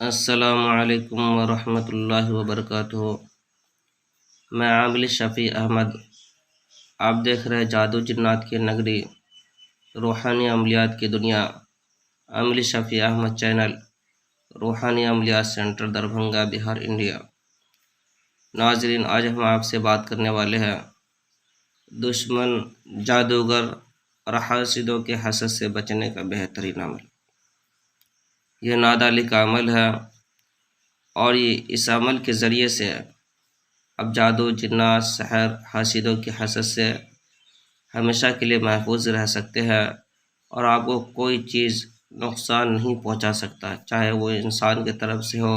السلام علیکم ورحمۃ اللہ وبرکاتہ۔ میں عامل شفیع احمد، آپ دیکھ رہے جادو جنات کی نگری، روحانی عملیات کی دنیا، عامل شفیع احمد چینل، روحانی عملیات سینٹر دربھنگہ بہار انڈیا۔ ناظرین، آج ہم آپ سے بات کرنے والے ہیں دشمن، جادوگر اور حاسدوں کے حسد سے بچنے کا بہترین عمل۔ یہ نادالی کا عمل ہے، اور اس عمل کے ذریعے سے اب جادو، جنات، سحر، حاسدوں کی حسد سے ہمیشہ کے لیے محفوظ رہ سکتے ہیں، اور آپ کو کوئی چیز نقصان نہیں پہنچا سکتا، چاہے وہ انسان کی طرف سے ہو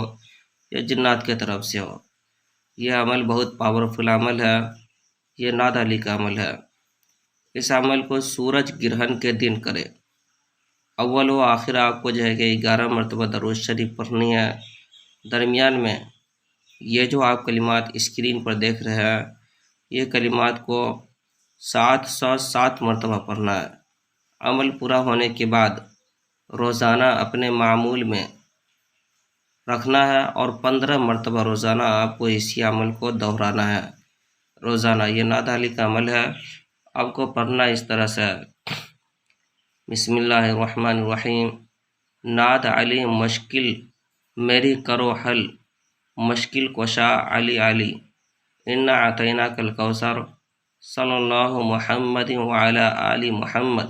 یا جنات کی طرف سے ہو۔ یہ عمل بہت پاورفل عمل ہے، یہ نادالی کا عمل ہے۔ اس عمل کو سورج گرہن کے دن کرے۔ اول و آخر آپ کو 11 مرتبہ درود شریف پڑھنی ہے۔ درمیان میں یہ جو آپ کلمات اسکرین پر دیکھ رہے ہیں، یہ کلمات کو 707 مرتبہ پڑھنا ہے۔ عمل پورا ہونے کے بعد روزانہ اپنے معمول میں رکھنا ہے، اور 15 مرتبہ روزانہ آپ کو اسی عمل کو دہرانا ہے روزانہ۔ یہ نادالی کا عمل ہے، آپ کو پڑھنا اس طرح سے ہے: بسم اللہ الرحمن الرحیم۔ ناد علی مشکل میری کرو حل، مشکل کشا علی علی، انا اعطیناک الکوثر، صلی اللہ محمد وعلی آل محمد۔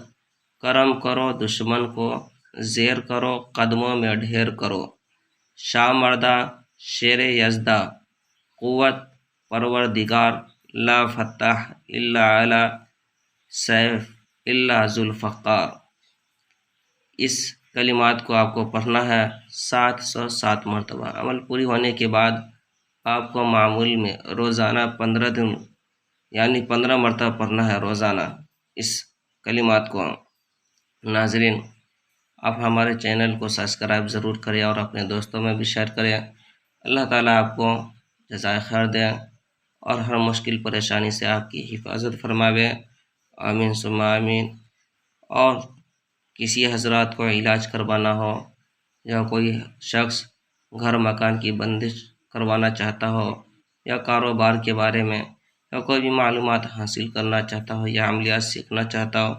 کرم کرو دشمن کو، زیر کرو قدموں میں ڈھیر کرو، شاہ مردہ شیر یزدہ، قوت پروردگار، لا فتح الا علی سیف الا ذوالفقار۔ اس کلمات کو آپ کو پڑھنا ہے 707 مرتبہ۔ عمل پوری ہونے کے بعد آپ کو معمول میں روزانہ 15 دن یعنی 15 مرتبہ پڑھنا ہے روزانہ اس کلمات کو۔ ناظرین، آپ ہمارے چینل کو سبسکرائب ضرور کریں اور اپنے دوستوں میں بھی شیئر کریں۔ اللہ تعالیٰ آپ کو جزائے خیر دیں اور ہر مشکل پریشانی سے آپ کی حفاظت فرماوے، آمین ثم آمین۔ اور کسی حضرات کو علاج کروانا ہو، یا کوئی شخص گھر مکان کی بندش کروانا چاہتا ہو، یا کاروبار کے بارے میں، یا کوئی بھی معلومات حاصل کرنا چاہتا ہو، یا عملیات سیکھنا چاہتا ہو،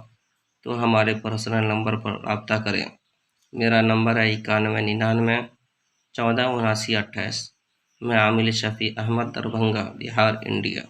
تو ہمارے پرسنل نمبر پر رابطہ کریں۔ میرا نمبر ہے 9199 14 79 28۔ میں عامل شفیع احمد، دربھنگہ، بہار، انڈیا۔